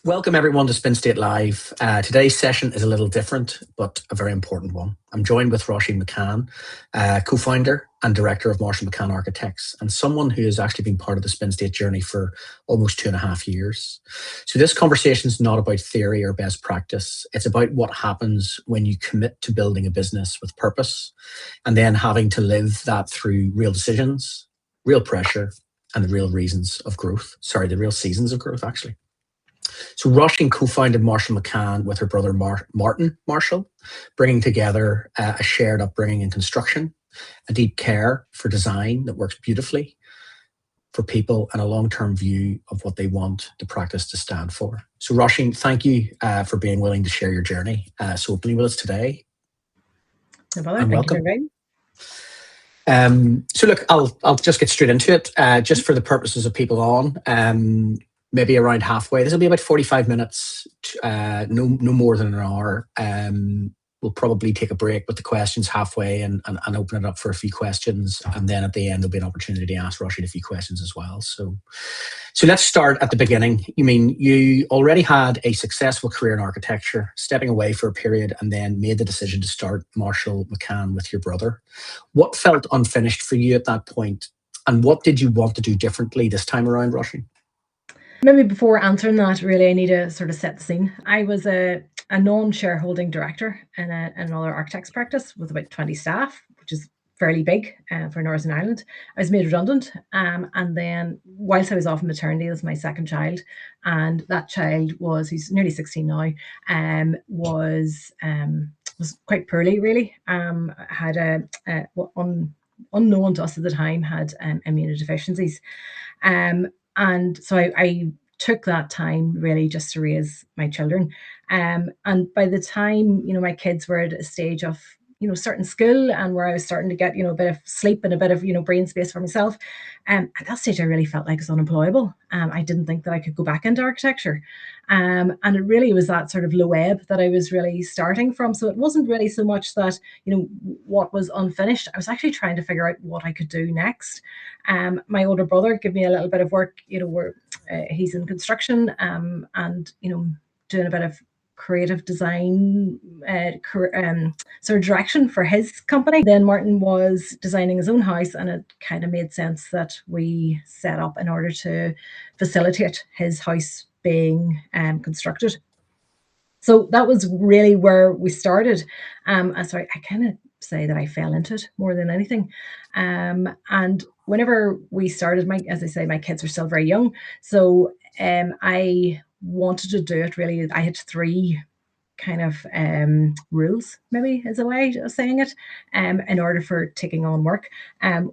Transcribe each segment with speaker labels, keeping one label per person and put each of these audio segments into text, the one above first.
Speaker 1: Welcome everyone to Spin State Live. Today's session is a little different, but a very important one. I'm joined with Roisin McCann, co-founder and director of Marshall McCann Architects, and someone who has actually been part of the Spin State journey for almost 2.5 years. So this conversation is not about theory or best practice. It's about what happens when you commit to building a business with purpose, and then having to live that through real decisions, real pressure, and the real reasons of growth. Sorry, the real seasons of growth, actually. So Roisin co-founded Marshall McCann with her brother Martin Marshall, bringing together a shared upbringing in construction, a deep care for design that works beautifully for people, and a long-term view of what they want the practice to stand for. So Roisin, thank you for being willing to share your journey so openly with us today.
Speaker 2: No bother.
Speaker 1: And
Speaker 2: Thank
Speaker 1: welcome.
Speaker 2: you for having me.
Speaker 1: So look, I'll just get straight into it, just for the purposes of people on. Maybe around halfway. This will be about 45 minutes, no more than an hour. We'll probably take a break with the questions halfway and open it up for a few questions. And then at the end, there'll be an opportunity to ask Roisin a few questions as well. So let's start at the beginning. You already had a successful career in architecture, stepping away for a period and then made the decision to start Marshall McCann with your brother. What felt unfinished for you at that point? And what did you want to do differently this time around, Roisin?
Speaker 2: Maybe before answering that, really, I need to sort of set the scene. I was a non-shareholding director in another architect's practice with about 20 staff, which is fairly big for Northern Ireland. I was made redundant, and then whilst I was off on maternity, it was my second child, and that child who's nearly 16 now, was quite poorly, really. Had unknown to us at the time, had immunodeficiencies. And so I took that time really just to raise my children. And by the time, my kids were at a stage of, starting school and where I was starting to get, a bit of sleep and a bit of, brain space for myself. At that stage, I really felt like I was unemployable. I didn't think that I could go back into architecture. And it really was that sort of low ebb that I was really starting from. So it wasn't really so much that, what was unfinished. I was actually trying to figure out what I could do next. My older brother gave me a little bit of work, where he's in construction, and, doing a bit of creative design sort of direction for his company. Then Martin was designing his own house, and it kind of made sense that we set up in order to facilitate his house being constructed. So that was really where we started. Sorry, I kind of say that I fell into it more than anything. And whenever we started, as I say, my kids were still very young. So I wanted to do it really. I had three kind of rules, maybe is a way of saying it, in order for taking on work.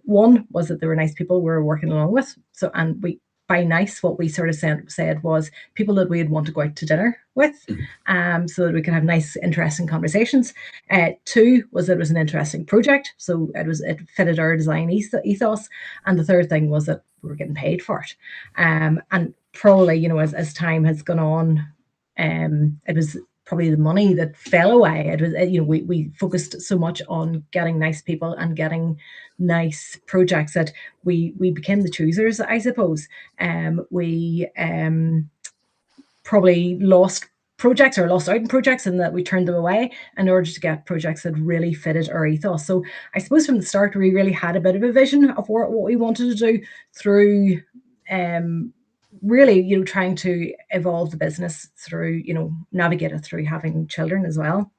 Speaker 2: One was that there were nice people we were working along with. So, and by nice, what we sort of said was people that we'd want to go out to dinner with, so that we could have nice, interesting conversations. Two was that it was an interesting project, so it fitted our design ethos. And the third thing was that we were getting paid for it. And probably, as time has gone on, it was probably the money that fell away. It was, we focused so much on getting nice people and getting nice projects that we became the choosers, I suppose. We probably lost projects or lost out in projects, and that we turned them away in order to get projects that really fitted our ethos. So I suppose from the start, we really had a bit of a vision of what we wanted to do through really, trying to evolve the business through, navigate it through having children as well.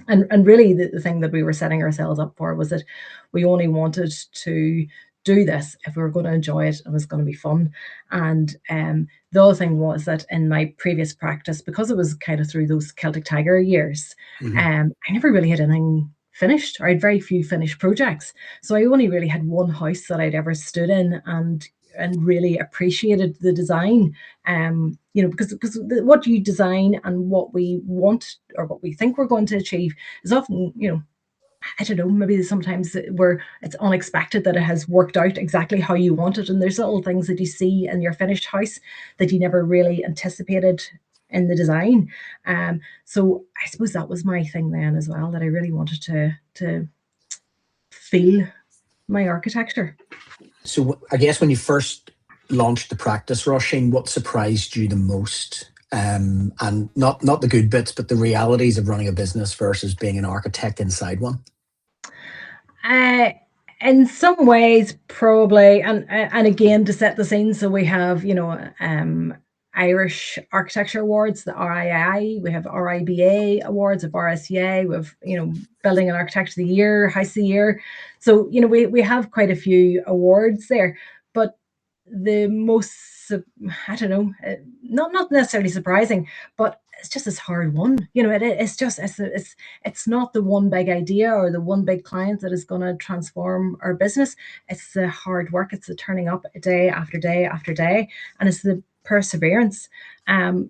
Speaker 2: And really the thing that we were setting ourselves up for was that we only wanted to do this if we were going to enjoy it and it was going to be fun. And the other thing was that in my previous practice, because it was kind of through those Celtic Tiger years, I never really had anything finished, or I had very few finished projects. So I only really had one house that I'd ever stood in and really appreciated the design, because what you design and what we want or what we think we're going to achieve is often, I don't know, maybe sometimes it's unexpected that it has worked out exactly how you want it. And there's little things that you see in your finished house that you never really anticipated in the design. So I suppose that was my thing then as well, that I really wanted to feel my architecture.
Speaker 1: So I guess when you first launched the practice, Roisin, what surprised you the most and not the good bits, but the realities of running a business versus being an architect inside one?
Speaker 2: In some ways, probably, and again, to set the scene, so we have, Irish Architecture Awards, the RII, we have RIBA Awards of RSCA, we have, Building and Architecture of the Year, House of the Year. So, we have quite a few awards there, but the most, I don't know, not necessarily surprising, but it's just as hard won. It's not the one big idea or the one big client that is going to transform our business. It's the hard work. It's the turning up day after day after day, and it's the perseverance. One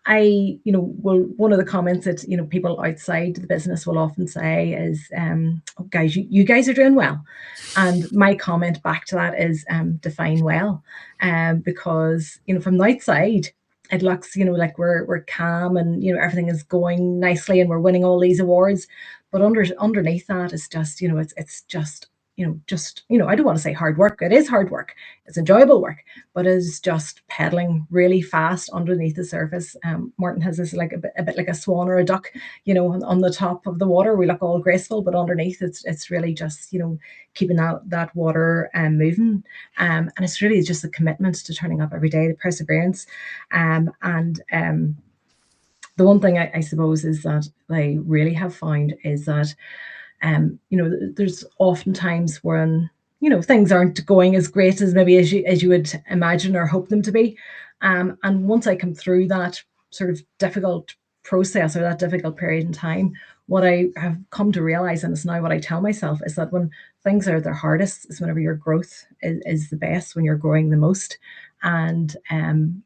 Speaker 2: of the comments that people outside the business will often say is, "Oh, guys, you guys are doing well," and my comment back to that is, "Define well," because from the outside it looks like we're calm and everything is going nicely and we're winning all these awards, but underneath that is just it's just I don't want to say hard work. It is hard work. It's enjoyable work, but it's just pedaling really fast underneath the surface. Martin has this like a bit like a swan or a duck, on the top of the water. We look all graceful, but underneath it's really just keeping that water moving. And it's really just the commitment to turning up every day, the perseverance, and the one thing I suppose is that I really have found is that there's often times when things aren't going as great as maybe as you would imagine or hope them to be, and once I come through that sort of difficult process or that difficult period in time, what I have come to realize, and it's now what I tell myself, is that when things are their hardest is whenever your growth is the best, when you're growing the most. And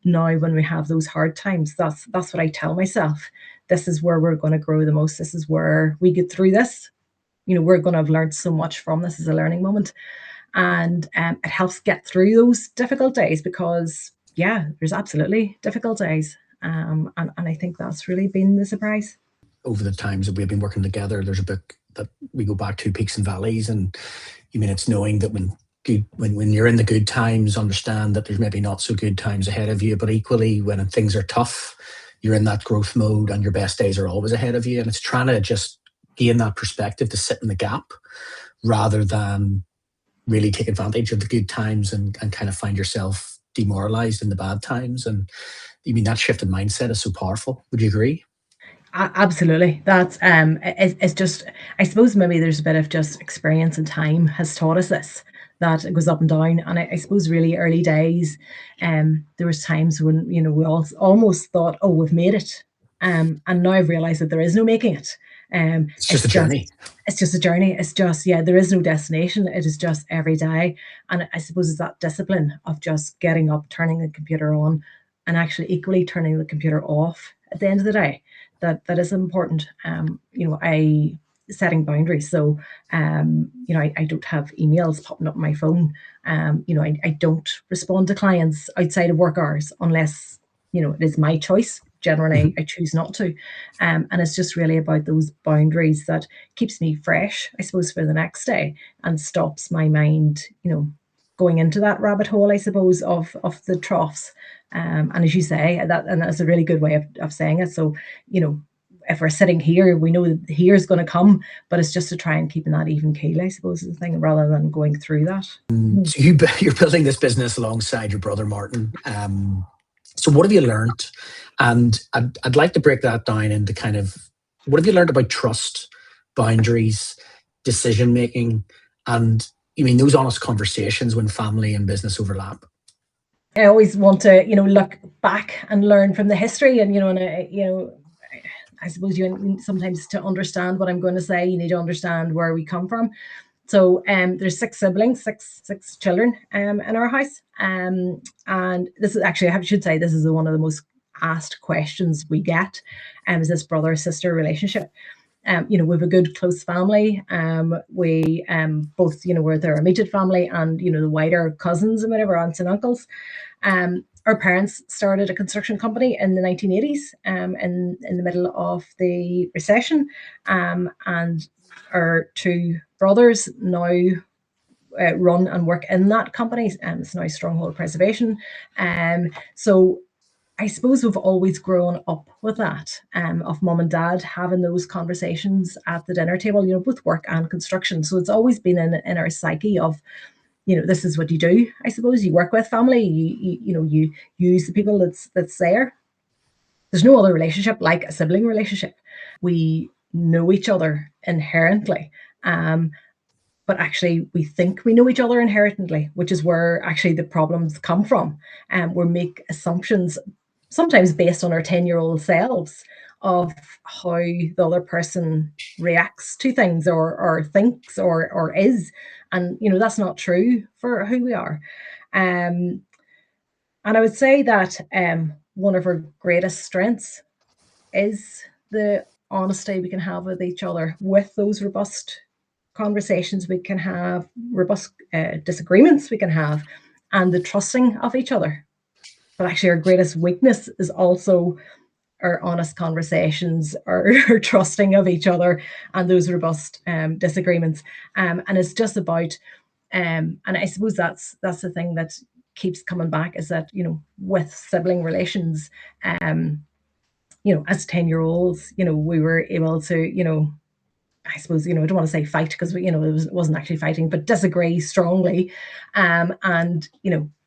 Speaker 2: now when we have those hard times, that's what I tell myself. This is where we're going to grow the most. This is where we get through this. We're going to have learned so much from this as a learning moment. And it helps get through those difficult days because, yeah, there's absolutely difficult days. And I think that's really been the surprise.
Speaker 1: Over the times that we've been working together, there's a book that we go back to, Peaks and Valleys. And it's knowing that when you're in the good times, understand that there's maybe not so good times ahead of you, but equally when things are tough, you're in that growth mode and your best days are always ahead of you. And it's trying to just gain that perspective to sit in the gap rather than really take advantage of the good times and kind of find yourself demoralized in the bad times. And that shift in mindset is so powerful. Would you agree?
Speaker 2: Absolutely. That's it's just, I suppose maybe there's a bit of just experience and time has taught us this, that it goes up and down. And I suppose really early days, there was times when we all almost thought, oh, we've made it, and now I've realized that there is no making it.
Speaker 1: It's just a journey.
Speaker 2: It's just a journey. It's just, yeah, there is no destination. It is just every day. And I suppose it's that discipline of just getting up, turning the computer on, and actually equally turning the computer off at the end of the day. That is important. I setting boundaries. So, I don't have emails popping up on my phone. I don't respond to clients outside of work hours unless, it is my choice. Generally, I choose not to. And it's just really about those boundaries that keeps me fresh, I suppose, for the next day and stops my mind, going into that rabbit hole, I suppose, of the troughs. And as you say, and that's a really good way of saying it. So, if we're sitting here, we know that here's going to come, but it's just to try and keep in that even keel, I suppose, is the thing, rather than going through that.
Speaker 1: So you're building this business alongside your brother, Martin. So what have you learned? And I'd like to break that down into kind of, what have you learned about trust, boundaries, decision making, and those honest conversations when family and business overlap?
Speaker 2: I always want to, look back and learn from the history, and I suppose you sometimes, to understand what I'm going to say, you need to understand where we come from. So there's 6 siblings, six children in our house, and this is actually, I should say, this is one of the most asked questions we get, is this brother-sister relationship. We have a good close family. We both, we're their immediate family and, the wider cousins and whatever, aunts and uncles. Our parents started a construction company in the 1980s, in the middle of the recession. And our 2 brothers now run and work in that company. It's now Stronghold Preservation. So I suppose we've always grown up with that, of mum and dad having those conversations at the dinner table, both work and construction. So it's always been in our psyche of, this is what you do. I suppose you work with family, you use the people that's there. There's no other relationship like a sibling relationship. We know each other inherently. But actually we think we know each other inherently, which is where actually the problems come from. And we make assumptions, sometimes based on our 10-year-old selves, of how the other person reacts to things or thinks or is. And, that's not true for who we are. And I would say that one of our greatest strengths is the honesty we can have with each other, with those robust conversations we can have, robust disagreements we can have, and the trusting of each other. But actually, our greatest weakness is also our honest conversations, our trusting of each other, and those robust disagreements. And it's just about, and I suppose that's the thing that keeps coming back, is that, with sibling relations, as 10-year-olds, we were able to, I suppose, I don't want to say fight, because we, it wasn't actually fighting, but disagree strongly. And,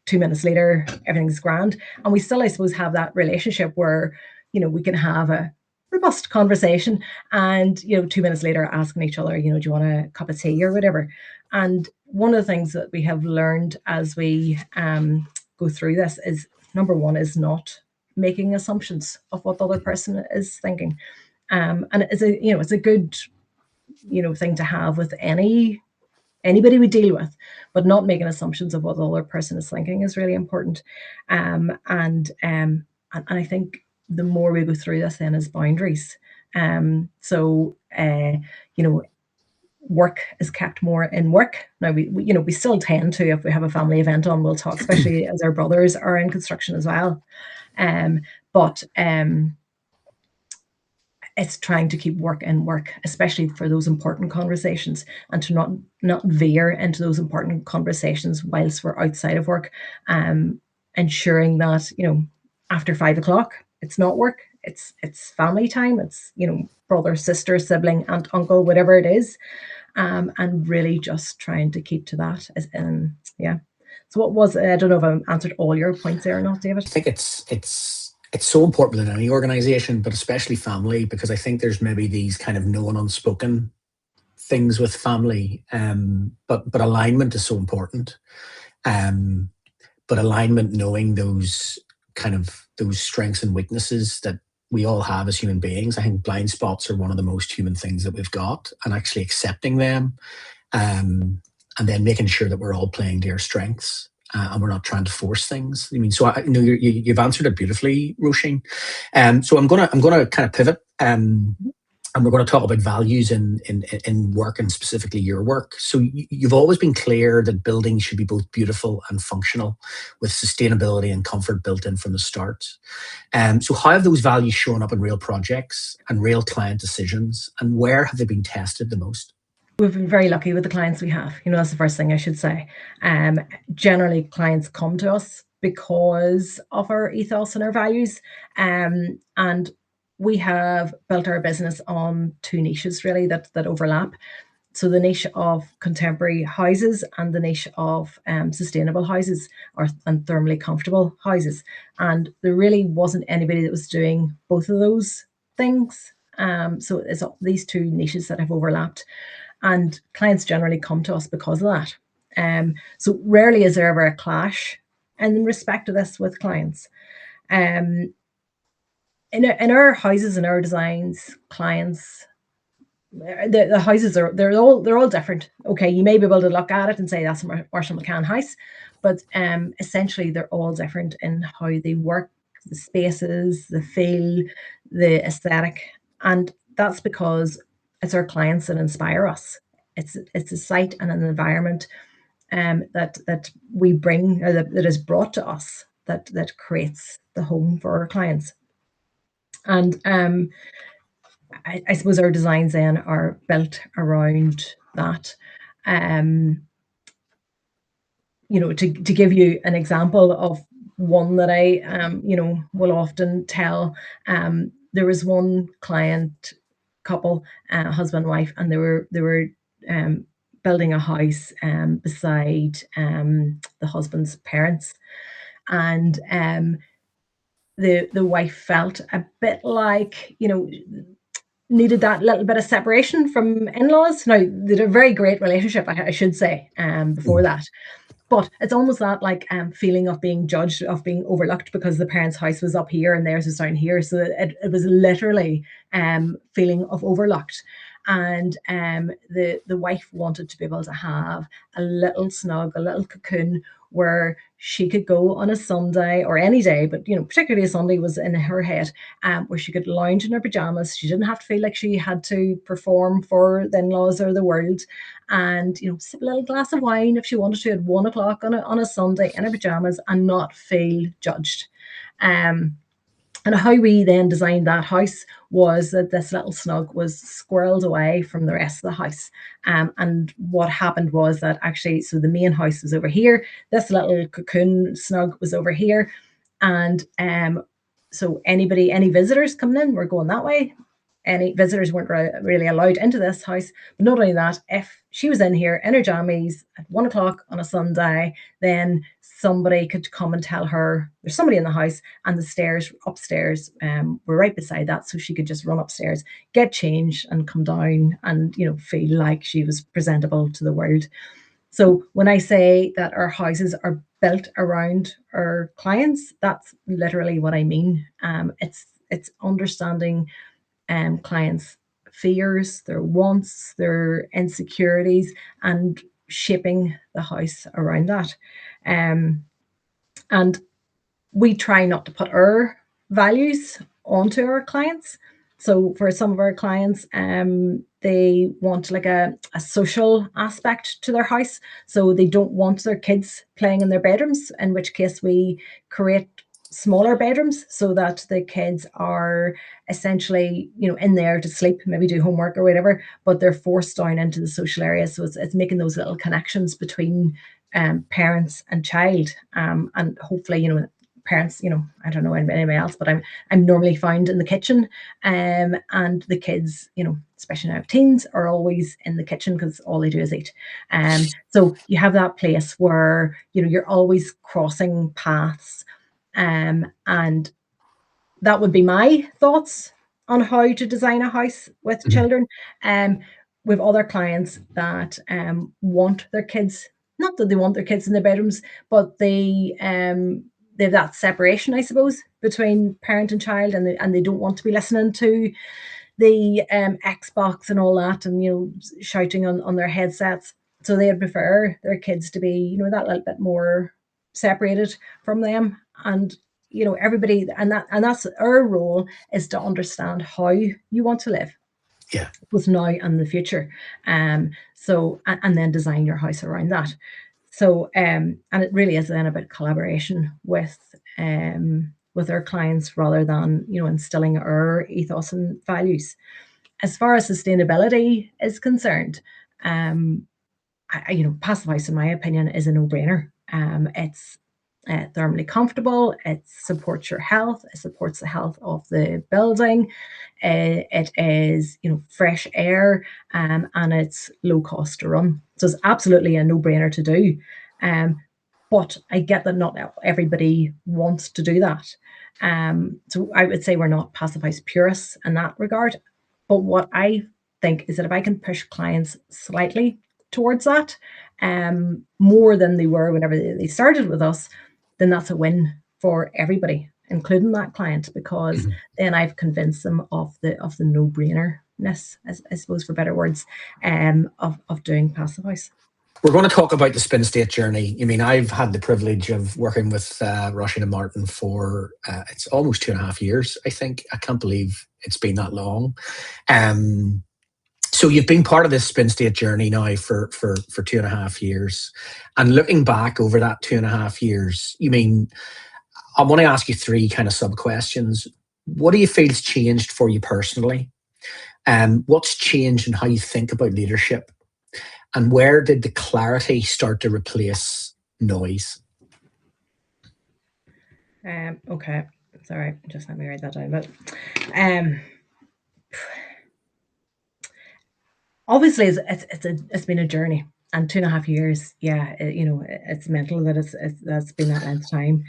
Speaker 2: 2 minutes later, everything's grand. And we still, I suppose, have that relationship where, we can have a robust conversation and, 2 minutes later asking each other, do you want a cup of tea or whatever? And one of the things that we have learned as we go through this is, number one, is not making assumptions of what the other person is thinking. And it's a good thing to have with anybody we deal with, but not making assumptions of what the other person is thinking is really important. And I think the more we go through this then is boundaries. Work is kept more in work. Now we still tend to, if we have a family event on, we'll talk, especially as our brothers are in construction as well. But it's trying to keep work in work, especially for those important conversations, and to not veer into those important conversations whilst we're outside of work. Ensuring that, after 5 o'clock, it's not work, it's family time, it's, brother, sister, sibling, aunt, uncle, whatever it is. And really just trying to keep to that. Yeah. So I don't know if I've answered all your points there or not, David.
Speaker 1: I think it's so important within any organization, but especially family, because I think there's maybe these kind of known unspoken things with family. But alignment is so important. But alignment, knowing those strengths and weaknesses that we all have as human beings. I think blind spots are one of the most human things that we've got, and actually accepting them, and then making sure that we're all playing to our strengths. And we're not trying to force things. I mean, so I know you've answered it beautifully, Roisin. So I'm gonna kind of pivot, and we're going to talk about values in work, and specifically your work. So you've always been clear that buildings should be both beautiful and functional, with sustainability and comfort built in from the start. So how have those values shown up in real projects and real client decisions, and where have they been tested the most?
Speaker 2: We've been very lucky with the clients we have. That's the first thing I should say. Generally, clients come to us because of our ethos and our values. And we have built our business on two niches, really, that overlap. So the niche of contemporary houses and the niche of sustainable houses, and thermally comfortable houses. And there really wasn't anybody that was doing both of those things. So it's these two niches that have overlapped. And clients generally come to us because of that. So rarely is there ever a clash in respect to this with clients. In our houses and our designs, clients, the houses they're all different. Okay, you may be able to look at it and say that's a Marshall McCann house, but essentially they're all different in how they work, the spaces, the feel, the aesthetic, and that's because it's our clients that inspire us. It's a site and an environment that we bring, or that is brought to us, that creates the home for our clients. And I suppose our designs then are built around that. To give you an example of one that I, will often tell. There was one client couple, husband and wife, and they were building a house beside the husband's parents, and the wife felt a bit like, needed that little bit of separation from in-laws. Now, they had a very great relationship, I should say, before that. But it's almost that like feeling of being judged, of being overlooked, because the parents' house was up here and theirs was down here. So it was literally feeling of overlooked. And the wife wanted to be able to have a little snug, a little cocoon where she could go on a Sunday or any day, but particularly a Sunday was in her head, where she could lounge in her pajamas. She didn't have to feel like she had to perform for the in-laws or the world, and sip a little glass of wine if she wanted to at 1 o'clock on a Sunday in her pajamas and not feel judged. And how we then designed that house was that this little snug was squirreled away from the rest of the house. And what happened was that actually, so the main house was over here, this little cocoon snug was over here. And so any visitors coming in were going that way. Any visitors weren't really allowed into this house. But not only that, if she was in here in her jammies at 1 o'clock on a Sunday, then somebody could come and tell her there's somebody in the house, and the stairs upstairs were right beside that, so she could just run upstairs, get changed, and come down and feel like she was presentable to the world. So when I say that our houses are built around our clients, that's literally what I mean. It's understanding clients' fears, their wants, their insecurities, and shaping the house around that. And we try not to put our values onto our clients. So for some of our clients, they want like a social aspect to their house. So they don't want their kids playing in their bedrooms, in which case we create smaller bedrooms so that the kids are essentially in there to sleep, maybe do homework or whatever, but they're forced down into the social area. So it's making those little connections between parents and child, and hopefully parents, I don't know anybody else, but I'm normally found in the kitchen, and the kids, especially now teens, are always in the kitchen because all they do is eat. So you have that place where you're always crossing paths. And that would be my thoughts on how to design a house with children. With other clients that want their kids, not that they want their kids in their bedrooms, but they have that separation, I suppose, between parent and child, and they don't want to be listening to the Xbox and all that, and shouting on their headsets. So they'd prefer their kids to be that little bit more separated from them. And everybody, and that's our role, is to understand how you want to live, both now and the future. So and then design your house around that. So and it really is then about collaboration with our clients, rather than instilling our ethos and values. As far as sustainability is concerned, Passive House, in my opinion, is a no-brainer. It's thermally comfortable. It supports your health. It supports the health of the building. It is fresh air, and it's low cost to run. So it's absolutely a no-brainer to do. But I get that not everybody wants to do that. So I would say we're not Passive House purists in that regard. But what I think is that if I can push clients slightly towards that, more than they were whenever they started with us, then that's a win for everybody, including that client, because then I've convinced them of the no-brainerness, I suppose, for better words, of doing Passive House.
Speaker 1: We're going to talk about the spin state journey. I mean, I've had the privilege of working with Roisin and Martin for it's almost 2.5 years, I think. I can't believe it's been that long. So you've been part of this spin state journey now for 2.5 years. And looking back over that 2.5 years, I want to ask you 3 kind of sub-questions. What do you feel has changed for you personally? What's changed in how you think about leadership? And where did the clarity start to replace noise?
Speaker 2: Okay, sorry, just let me write that down. But um, obviously, it's been a journey, and 2.5 years. Yeah, it's mental that that's been that length of time,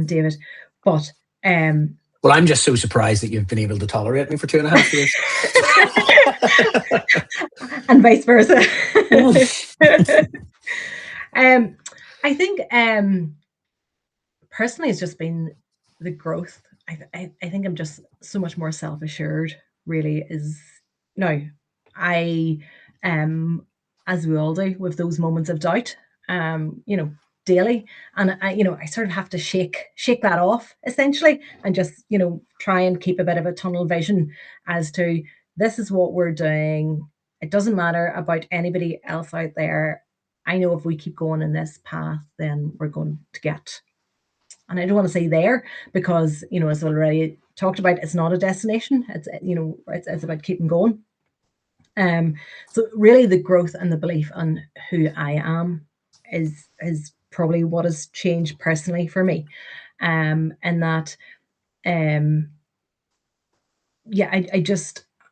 Speaker 2: David. But
Speaker 1: Well, I'm just so surprised that you've been able to tolerate me for 2.5 years.
Speaker 2: and vice versa. I think personally, it's just been the growth. I think I'm just so much more self assured. Really, is no, I as we all do, with those moments of doubt, daily, and I sort of have to shake that off essentially, and just try and keep a bit of a tunnel vision as to this is what we're doing. It doesn't matter about anybody else out there. I know if we keep going in this path, then we're going to get. And I don't want to say there because, as already talked about, it's not a destination. It's about keeping going. So really the growth and the belief on who I am is probably what has changed personally for me. And that, yeah,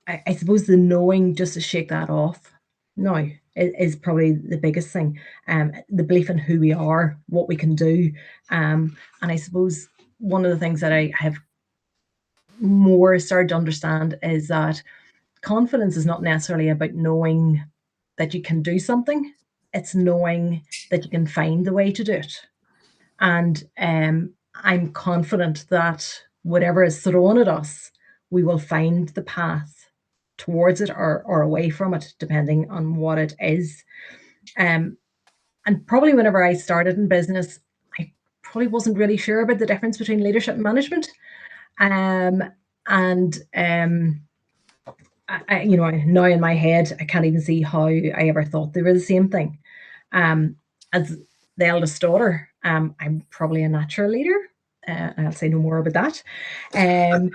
Speaker 2: I suppose the knowing just to shake that off now is probably the biggest thing. The belief in who we are, what we can do. And I suppose one of the things that I have more started to understand is that confidence is not necessarily about knowing that you can do something. It's knowing that you can find the way to do it. And I'm confident that whatever is thrown at us, we will find the path towards it or away from it, depending on what it is. And probably whenever I started in business, I probably wasn't really sure about the difference between leadership and management. And now in my head, I can't even see how I ever thought they were the same thing. As the eldest daughter, I'm probably a natural leader. I'll say no more about that.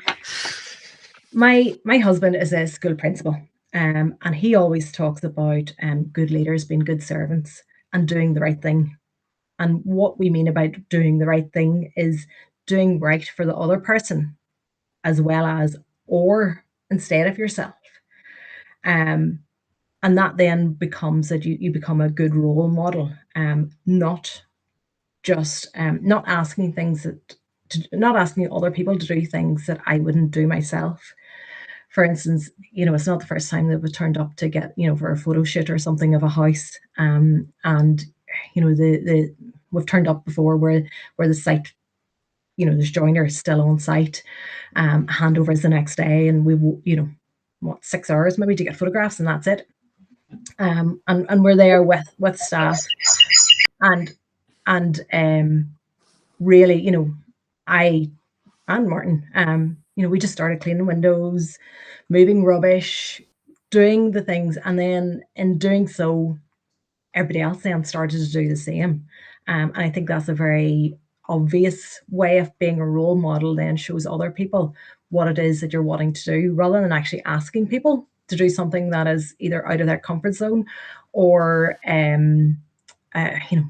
Speaker 2: My husband is a school principal, and he always talks about good leaders being good servants and doing the right thing. And what we mean about doing the right thing is doing right for the other person, as well as or instead of yourself. And that then becomes that you become a good role model, not just not asking not asking other people to do things that I wouldn't do myself. For instance, it's not the first time that we turned up to get, for a photo shoot or something of a house. And the we've turned up before where the site, there's joiners still on site. Handover is the next day, and we, 6 hours maybe to get photographs, and that's it. And we're there with staff, and really, I and Martin, we just started cleaning windows, moving rubbish, doing the things, and then in doing so, everybody else then started to do the same. And I think that's a very obvious way of being a role model, then shows other people what it is that you're wanting to do, rather than actually asking people to do something that is either out of their comfort zone or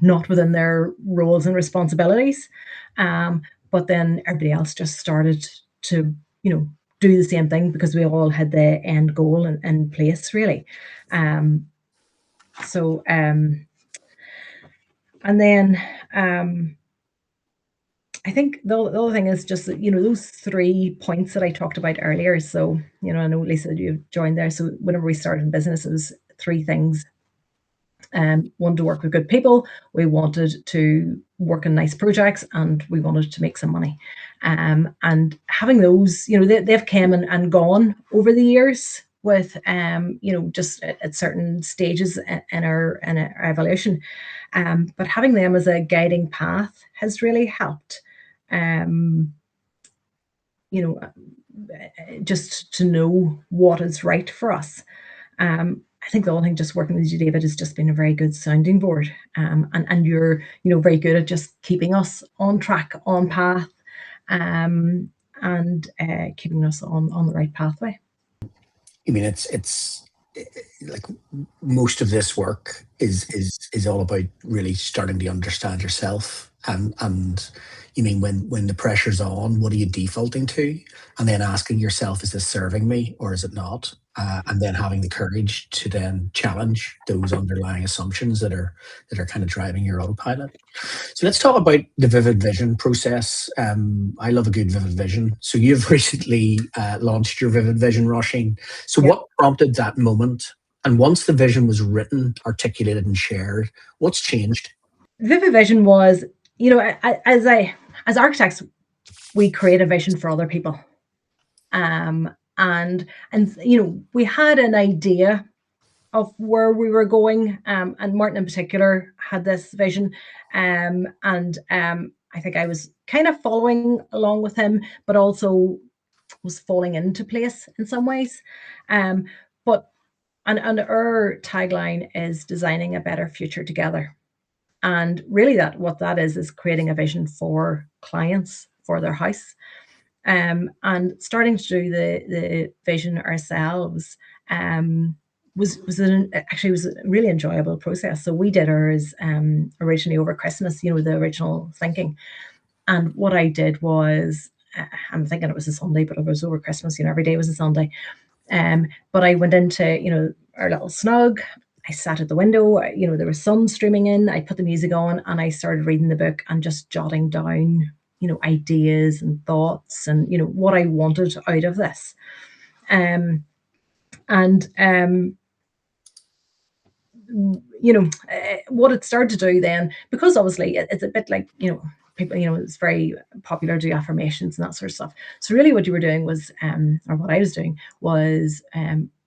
Speaker 2: not within their roles and responsibilities. But then everybody else just started to, do the same thing because we all had the end goal in place, really. So, and then I think the other thing is just that, those 3 points that I talked about earlier. So, I know, Lisa, you've joined there. So whenever we started in business, it was 3 things. Wanted to work with good people, we wanted to work on nice projects, and we wanted to make some money. And having those, they've come and gone over the years with, just at certain stages in our evolution. But having them as a guiding path has really helped. Just to know what is right for us. I think the whole thing just working with you, David, has just been a very good sounding board. And you're, very good at just keeping us on track, on path, and keeping us on the right pathway.
Speaker 1: I mean, it's like most of this work is all about really starting to understand yourself And you mean when the pressure's on, what are you defaulting to? And then asking yourself, is this serving me or is it not? And then having the courage to then challenge those underlying assumptions that are kind of driving your autopilot. So let's talk about the vivid vision process. I love a good vivid vision. So you've recently launched your vivid vision, Roisin. So
Speaker 2: Yeah.
Speaker 1: what prompted that moment? And once the vision was written, articulated, and shared, what's changed?
Speaker 2: Vivid vision was, as architects, we create a vision for other people. And we had an idea of where we were going, and Martin in particular had this vision, and I think I was kind of following along with him, but also was falling into place in some ways. But and our tagline is designing a better future together. And really, that what that is creating a vision for clients for their house, and starting to do the vision ourselves. Actually was a really enjoyable process. So we did ours originally over Christmas, the original thinking. And what I did was, I'm thinking it was a Sunday, but it was over Christmas. Every day was a Sunday. But I went into our little snug. I sat at the window. There was sun streaming in. I put the music on and I started reading the book and just jotting down ideas and thoughts and what I wanted out of this. And what it started to do then, because obviously it's a bit like people, it's very popular to do affirmations and that sort of stuff. So really what you were doing was, or what I was doing was,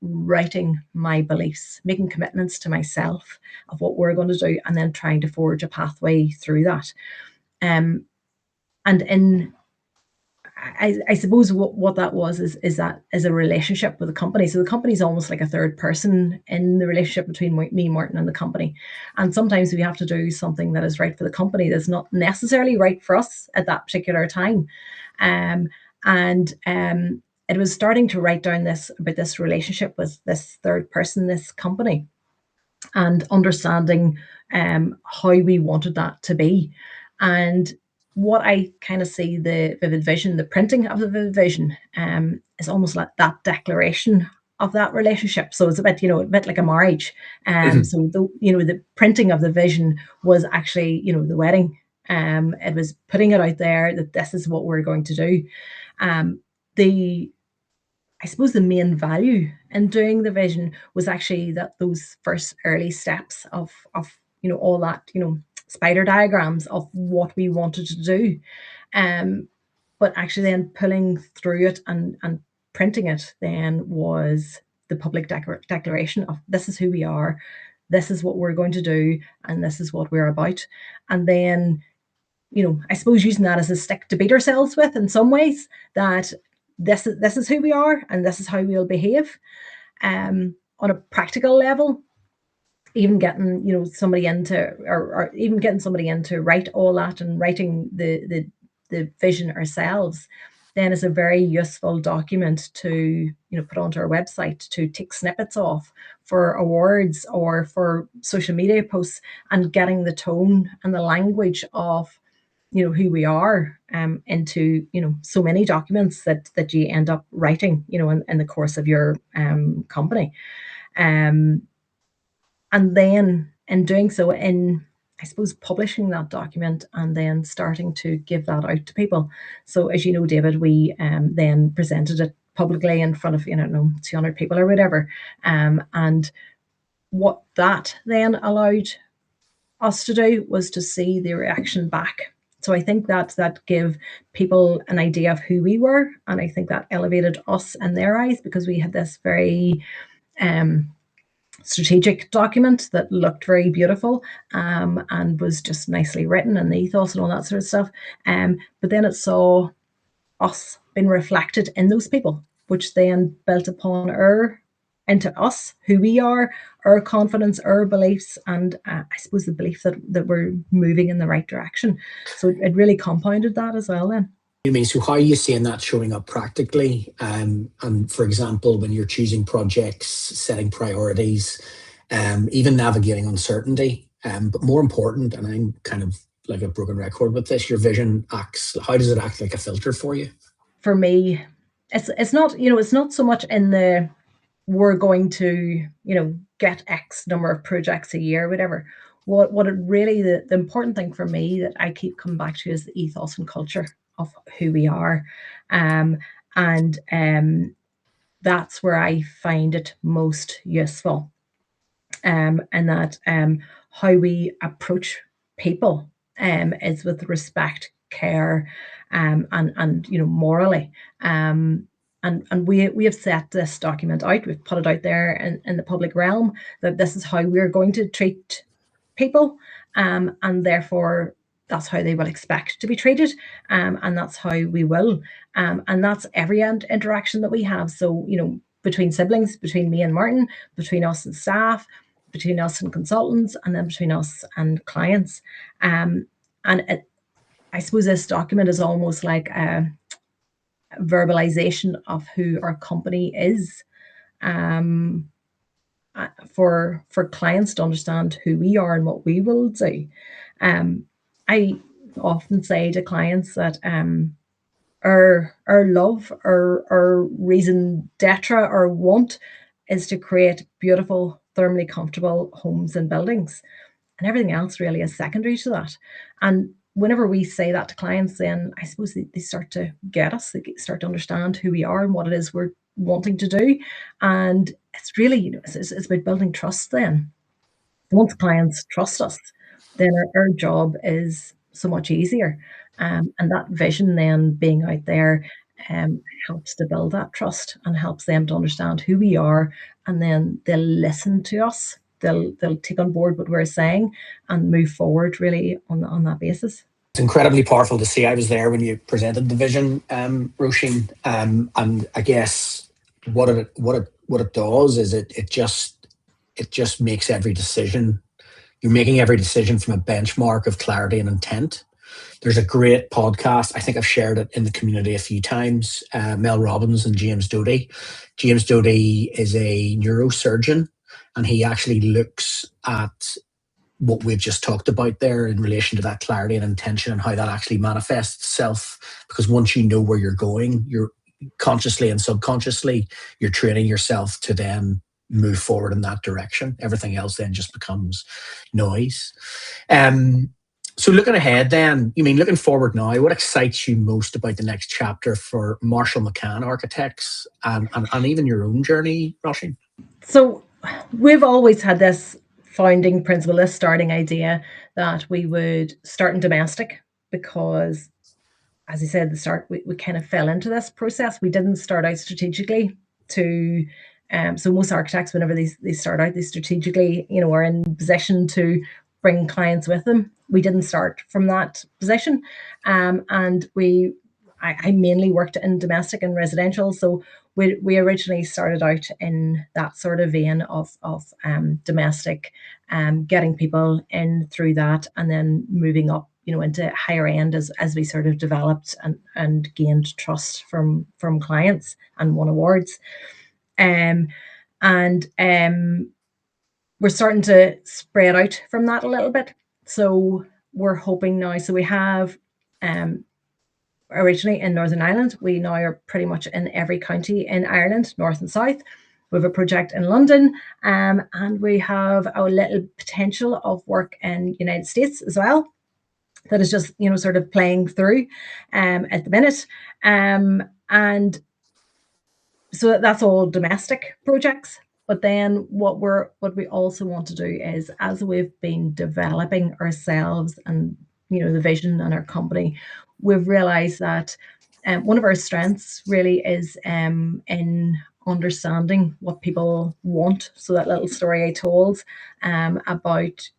Speaker 2: writing my beliefs, making commitments to myself of what we're going to do, and then trying to forge a pathway through that. And in I suppose what that was is that is a relationship with the company. So the company is almost like a third person in the relationship between me, Martin, and the company. And sometimes we have to do something that is right for the company that's not necessarily right for us at that particular time. And it was starting to write down about this relationship with this third person, this company, and understanding how we wanted that to be. And what I kind of see the vivid vision, the printing of the vivid vision, is almost like that declaration of that relationship. So it's a bit like a marriage.
Speaker 1: Mhm.
Speaker 2: So the printing of the vision was actually, the wedding. It was putting it out there that this is what we're going to do. The I suppose the main value in doing the vision was actually that those first early steps of all that spider diagrams of what we wanted to do, but actually then pulling through it and printing it then was the public declaration of this is who we are, this is what we're going to do, and this is what we're about. And then I suppose using that as a stick to beat ourselves with in some ways, that this is who we are and this is how we'll behave. On a practical level, even getting somebody into or even getting somebody in to write all that and writing the vision ourselves, then is a very useful document to put onto our website to take snippets off for awards or for social media posts, and getting the tone and the language of who we are into so many documents that you end up writing in the course of your company. um, and then in doing so, in I suppose publishing that document and then starting to give that out to people. So as you know, David, we then presented it publicly in front of 200 people or whatever, and what that then allowed us to do was to see the reaction back. So I think that gave people an idea of who we were, and I think that elevated us in their eyes, because we had this very um, strategic document that looked very beautiful, and was just nicely written, and the ethos and all that sort of stuff. But then it saw us being reflected in those people, which then built upon into us, who we are, our confidence, our beliefs, and I suppose the belief that we're moving in the right direction. So it really compounded that as well then.
Speaker 1: You mean, so how are you seeing that showing up practically? And for example, when you're choosing projects, setting priorities, even navigating uncertainty, but more important, and I'm kind of like a broken record with this. Your vision acts. How does it act like a filter for you?
Speaker 2: For me, it's not, it's not so much in the we're going to, get X number of projects a year, whatever. What it really, the important thing for me that I keep coming back to is the ethos and culture of who we are. And that's where I find it most useful. And that how we approach people is with respect, care, and morally. And we have set this document out. We've put it out there in the public realm that this is how we're going to treat people, and therefore that's how they will expect to be treated, and that's how we will, and that's every interaction that we have. So between siblings, between me and Martin, between us and staff, between us and consultants, and then between us and clients. And I suppose this document is almost like a verbalization of who our company is, for clients to understand who we are and what we will do. I often say to clients that our love, our raison d'etre, our want is to create beautiful, thermally comfortable homes and buildings. And everything else really is secondary to that. And whenever we say that to clients, then I suppose they start to get us, they start to understand who we are and what it is we're wanting to do. And it's really, it's about building trust then. Once clients trust us, then our job is so much easier. And that vision then being out there helps to build that trust and helps them to understand who we are, and then they'll listen to us. They'll take on board what we're saying and move forward really on that basis.
Speaker 1: It's incredibly powerful to see. I was there when you presented the vision, Roisin, and I guess what it does is it just makes every decision. You're making every decision from a benchmark of clarity and intent. There's a great podcast. I think I've shared it in the community a few times. Mel Robbins and James Doty. James Doty is a neurosurgeon, and he actually looks at what we've just talked about there in relation to that clarity and intention and how that actually manifests itself. Because once you know where you're going, you're consciously and subconsciously, you're training yourself to then move forward in that direction. Everything else then just becomes noise. So looking ahead then, looking forward now, what excites you most about the next chapter for Marshall McCann Architects and even your own journey, Roisin?
Speaker 2: So we've always had this founding principle, this starting idea that we would start in domestic because, as I said at the start, we kind of fell into this process. We didn't start out strategically to, so most architects, whenever they start out, they strategically, are in position to bring clients with them. We didn't start from that position. And I mainly worked in domestic and residential. So we originally started out in that sort of vein of domestic, getting people in through that, and then moving up, into higher end as we sort of developed and gained trust from clients and won awards. And we're starting to spread out from that a little bit. So we're hoping now, so we have originally in Northern Ireland, we now are pretty much in every county in Ireland, north and south. We have a project in London, and we have a little potential of work in United States as well. That is just, sort of playing through at the minute. And so that's all domestic projects. But then what we also want to do is, as we've been developing ourselves and, the vision and our company, we've realized that one of our strengths really is in understanding what people want. So that little story I told about,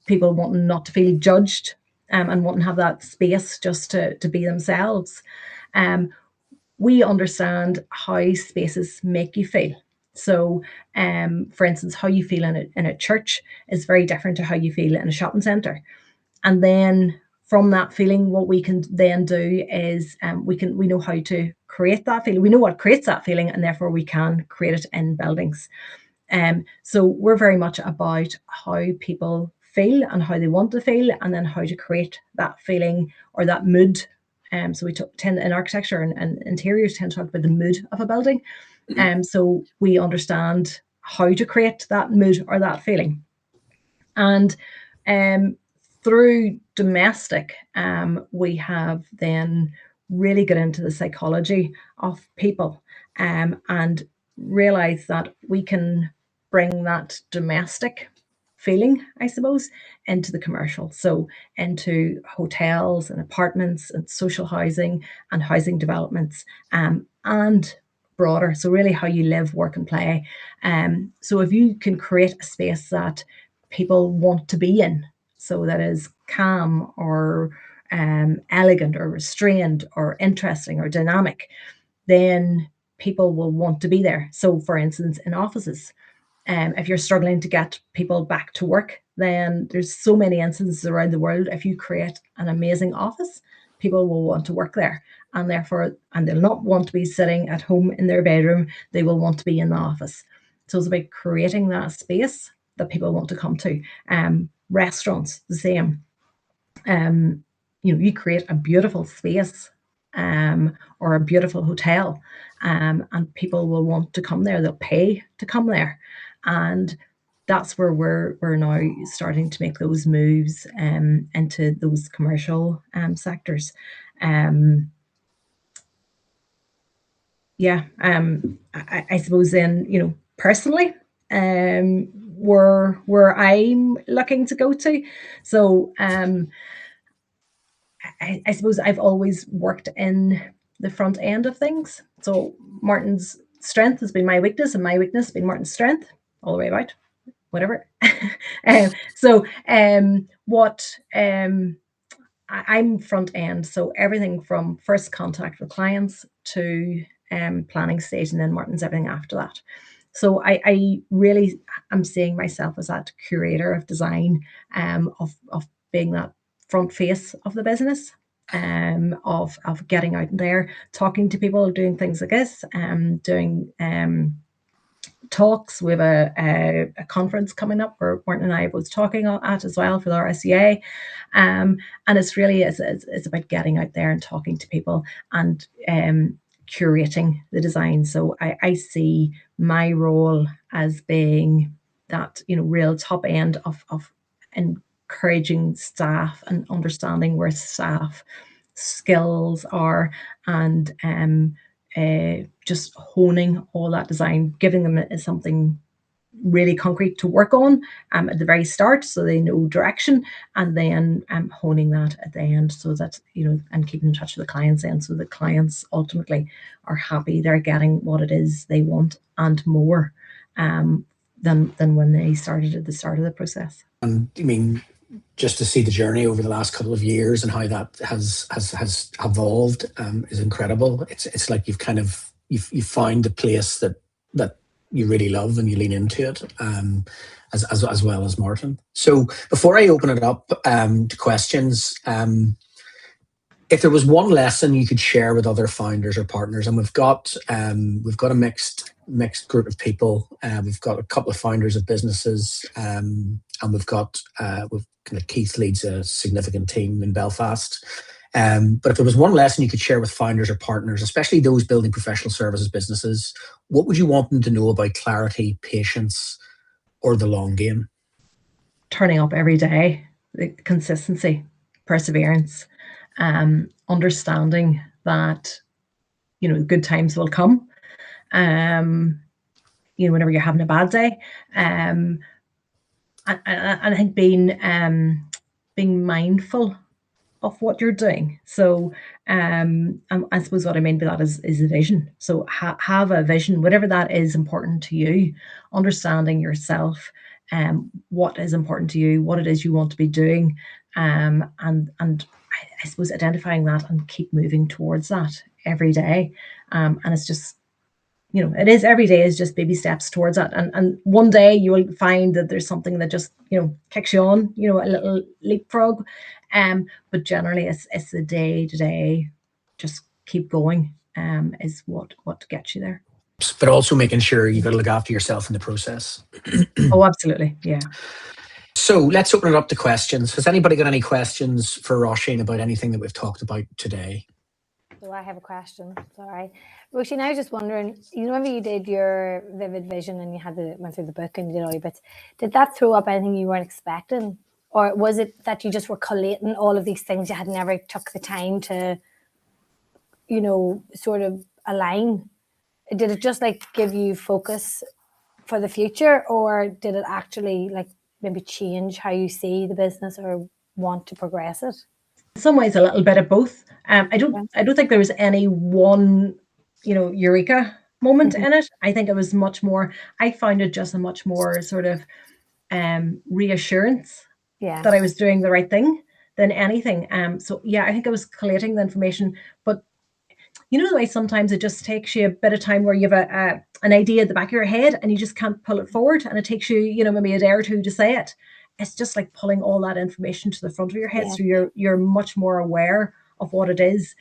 Speaker 2: people wanting not to feel judged and wanting to have that space just to be themselves. We understand how spaces make you feel. So, for instance, how you feel in a church is very different to how you feel in a shopping centre. And then from that feeling, what we can then do is we know how to create that feeling. We know what creates that feeling, and therefore we can create it in buildings. So we're very much about how people feel and how they want to feel, and then how to create that feeling or that mood. So we tend in architecture and interiors tend to talk about the mood of a building. So we understand how to create that mood or that feeling. And through domestic, we have then really got into the psychology of people, and realize that we can bring that domestic feeling, I suppose, into the commercial. So into hotels and apartments and social housing and housing developments, and broader. So really how you live, work and play. So if you can create a space that people want to be in, so that is calm or elegant or restrained or interesting or dynamic, then people will want to be there. So for instance, in offices, if you're struggling to get people back to work, then there's so many instances around the world. If you create an amazing office, people will want to work there, and therefore, and they'll not want to be sitting at home in their bedroom. They will want to be in the office. So it's about creating that space that people want to come to. Restaurants, the same. You create a beautiful space, or a beautiful hotel, and people will want to come there. They'll pay to come there, and that's where we're now starting to make those moves into those commercial sectors. I suppose then, personally, where I'm looking to go to. So I suppose I've always worked in the front end of things. So Martin's strength has been my weakness, and my weakness has been Martin's strength, all the way about, whatever. I'm front end, so everything from first contact with clients to planning stage, and then Martin's everything after that. So I really am seeing myself as that curator of design, of being that front face of the business, of getting out there, talking to people, doing things like this, doing talks. We have a conference coming up where Martin and I was talking at as well for the RSEA, and it's really it's about getting out there and talking to people and curating the design. So I see my role as being that real top end of encouraging staff and understanding where staff skills are, and just honing all that design, giving them something really concrete to work on at the very start, so they know direction, and then honing that at the end, so that and keeping in touch with the clients then, so the clients ultimately are happy, they're getting what it is they want and more than when they started at the start of the process.
Speaker 1: And I mean, just to see the journey over the last couple of years and how that has evolved is incredible. It's like you've found a place that you really love and you lean into it, as well as Martin. So before I open it up to questions, if there was one lesson you could share with other founders or partners, and we've got a mixed group of people. We've got a couple of founders of businesses, and we've Keith leads a significant team in Belfast. But if there was one lesson you could share with founders or partners, especially those building professional services businesses, what would you want them to know about clarity, patience, or the long game?
Speaker 2: Turning up every day, the consistency, perseverance, understanding that good times will come. Whenever you're having a bad day, and I think being mindful of what you're doing. So I suppose what I mean by that is a vision. So have a vision, whatever that is important to you, understanding yourself, what is important to you, what it is you want to be doing, and I suppose identifying that and keep moving towards that every day. And it's just, it is every day is just baby steps towards that. And one day you will find that there's something that just, kicks you on, a little leapfrog. But generally it's the day to day, just keep going, is what gets you there.
Speaker 1: But also making sure you've got to look after yourself in the process.
Speaker 2: Oh, absolutely. Yeah.
Speaker 1: So let's open it up to questions. Has anybody got any questions for Roisin about anything that we've talked about today?
Speaker 3: So I have a question. Sorry, Roisin, I was just wondering. You know, when you did your vivid vision and you had went through the book and you did all your bits, did that throw up anything you weren't expecting, or was it that you just were collating all of these things you had never took the time to, you know, sort of align? Did it just like give you focus for the future, or did it actually like maybe change how you see the business or want to progress it?
Speaker 2: In some ways, a little bit of both. I don't think there was any one, eureka moment in it. I think it was much more. I found it just a much more sort of reassurance that I was doing the right thing than anything. So yeah, I think I was collating the information, but you know the way sometimes it just takes you a bit of time where you have an idea at the back of your head and you just can't pull it forward, and it takes you, maybe a day or two to say it. It's just like pulling all that information to the front of your head, so you're much more aware of what it is,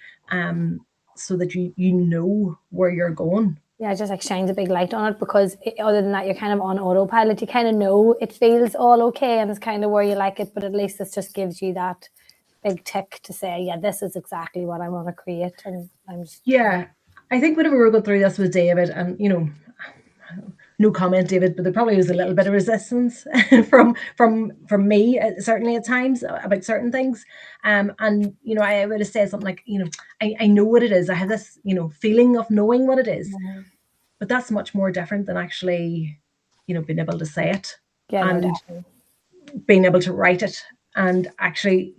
Speaker 2: so that you know where you're going.
Speaker 3: Yeah, it just like shines a big light on it, because other than that, you're kind of on autopilot. You kind of know it feels all okay and it's kind of where you like it, but at least it just gives you that big tick to say, yeah, this is exactly what I want to create. And I'm just
Speaker 2: I think whenever we were going through this with David, and no comment, David, but there probably was a little bit of resistance from me, certainly at times, about certain things. And I would have said something like, I know what it is. I have this, feeling of knowing what it is, but that's much more different than actually, being able to say it and being able to write it. And actually,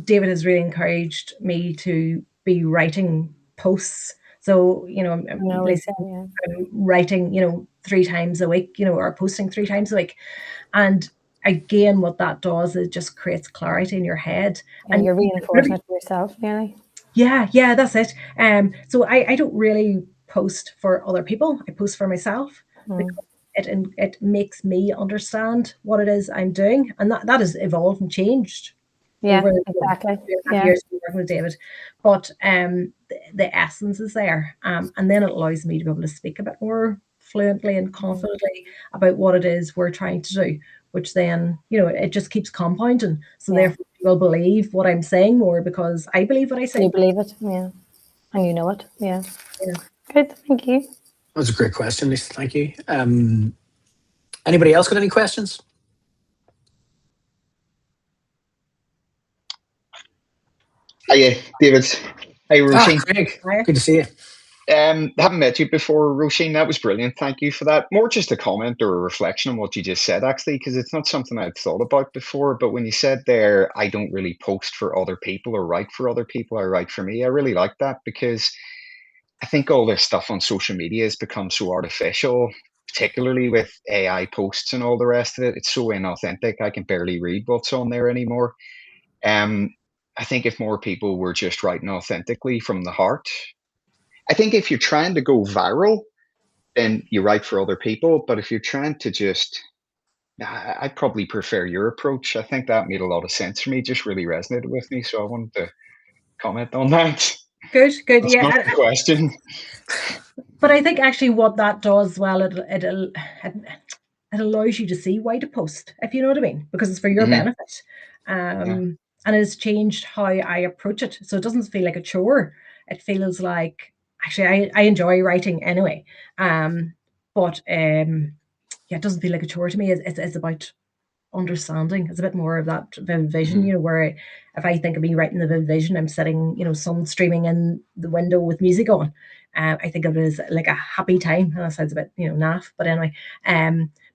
Speaker 2: David has really encouraged me to be writing posts. So, I'm writing, 3 times a week, or posting 3 times a week. And again, what that does is just creates clarity in your head.
Speaker 3: And you're reinforcing it for yourself, really.
Speaker 2: Yeah, that's it. So I don't really post for other people. I post for myself. Because it makes me understand what it is I'm doing, and that has evolved and changed over
Speaker 3: exactly
Speaker 2: years working with David. But the essence is there, and then it allows me to be able to speak a bit more fluently and confidently about what it is we're trying to do, which then it just keeps compounding. So therefore, people believe what I'm saying more because I believe what I say.
Speaker 3: You believe it, and you know it, Good, thank you.
Speaker 1: That was a great question, Lisa. Thank you. Anybody else got any questions?
Speaker 4: Hiya, David. Hi, Roisin.
Speaker 1: Craig. Good to see you.
Speaker 4: Haven't met you before, Roisin. That was brilliant. Thank you for that. More just a comment or a reflection on what you just said, actually, because it's not something I'd thought about before. But when you said there, I don't really post for other people or write for other people, I write for me. I really like that, because I think all this stuff on social media has become so artificial, particularly with AI posts and all the rest of it. It's so inauthentic. I can barely read what's on there anymore. I think if more people were just writing authentically from the heart, I think if you're trying to go viral, then you write for other people. But if you're trying to just, I probably prefer your approach. I think that made a lot of sense for me, just really resonated with me. So I wanted to comment on that.
Speaker 2: Good.
Speaker 4: That's not the question.
Speaker 2: But I think actually what that does, well, it allows you to see why to post, if you know what I mean, because it's for your benefit. And it's changed how I approach it. So it doesn't feel like a chore. It feels like, actually, I enjoy writing anyway. But it doesn't feel like a chore to me. It's about understanding. It's a bit more of that vivid vision, where if I think of me writing the vivid vision, I'm sitting, sun streaming in the window with music on. I think of it as like a happy time. And that sounds a bit, naff, but anyway.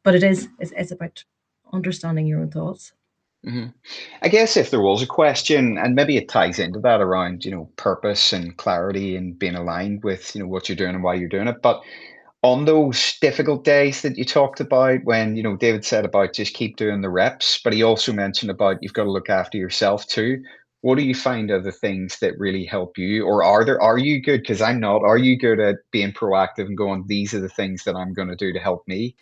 Speaker 2: But it's about understanding your own thoughts.
Speaker 4: I guess if there was a question, and maybe it ties into that around, purpose and clarity and being aligned with, what you're doing and why you're doing it. But on those difficult days that you talked about, when, David said about just keep doing the reps, but he also mentioned about you've got to look after yourself too. What do you find are the things that really help you? Or are you good? Because I'm not. Are you good at being proactive and going, these are the things that I'm going to do to help me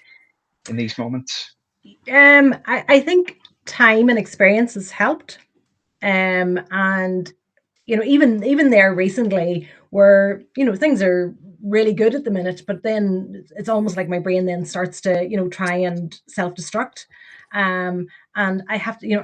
Speaker 4: in these moments?
Speaker 2: I think time and experience has helped. And even there recently, where things are really good at the minute, but then it's almost like my brain then starts to try and self-destruct. And I have to,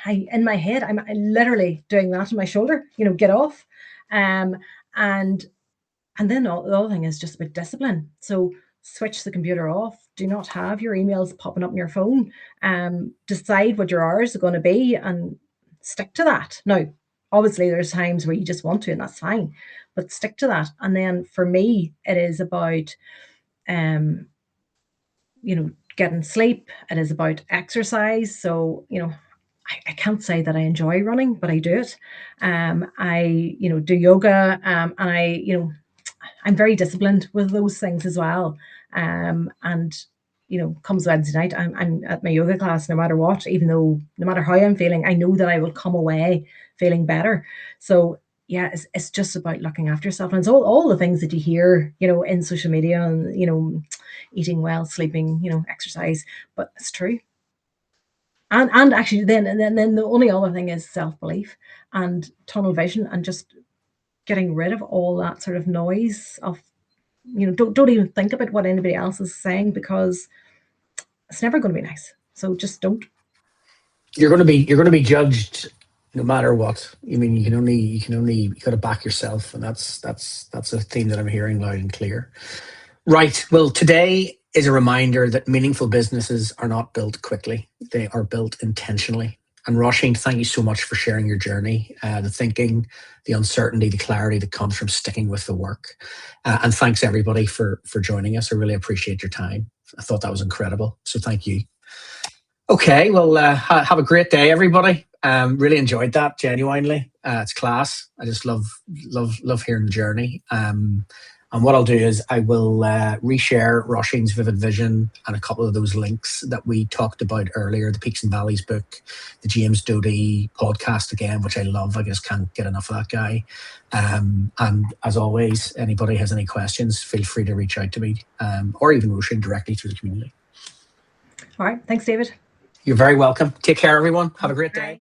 Speaker 2: in my head, I'm literally doing that on my shoulder, get off. And then the other thing is just about discipline. So switch the computer off. Do not have your emails popping up on your phone. Decide what your hours are going to be and stick to that. Now, obviously, there's times where you just want to, and that's fine, but stick to that. And then for me, it is about, getting sleep. It is about exercise. So, I can't say that I enjoy running, but I do it. I, do yoga, and I'm very disciplined with those things as well. And comes Wednesday night, I'm at my yoga class no matter what, even though no matter how I'm feeling, I know that I will come away feeling better. So yeah, it's just about looking after yourself. And it's all the things that you hear, in social media and, eating well, sleeping, exercise, but it's true. And actually then the only other thing is self-belief and tunnel vision and just getting rid of all that sort of noise of, don't even think about what anybody else is saying, because it's never going to be nice. So just don't.
Speaker 1: You're going to be judged no matter what. I mean, you got to back yourself, and that's a theme that I'm hearing loud and clear. Right. Well, today is a reminder that meaningful businesses are not built quickly; they are built intentionally. And Roisin, thank you so much for sharing your journey, the thinking, the uncertainty, the clarity that comes from sticking with the work. And thanks everybody for joining us. I really appreciate your time. I thought that was incredible. So thank you. Okay, well, have a great day, everybody. Really enjoyed that, genuinely. It's class. I just love hearing the journey. And what I'll do is I will reshare Roisin's Vivid Vision and a couple of those links that we talked about earlier, the Peaks and Valleys book, the James Doty podcast again, which I love. I just can't get enough of that guy. And as always, anybody has any questions, feel free to reach out to me or even Roisin directly through the community.
Speaker 2: All right. Thanks, David.
Speaker 1: You're very welcome. Take care, everyone. Have a great day.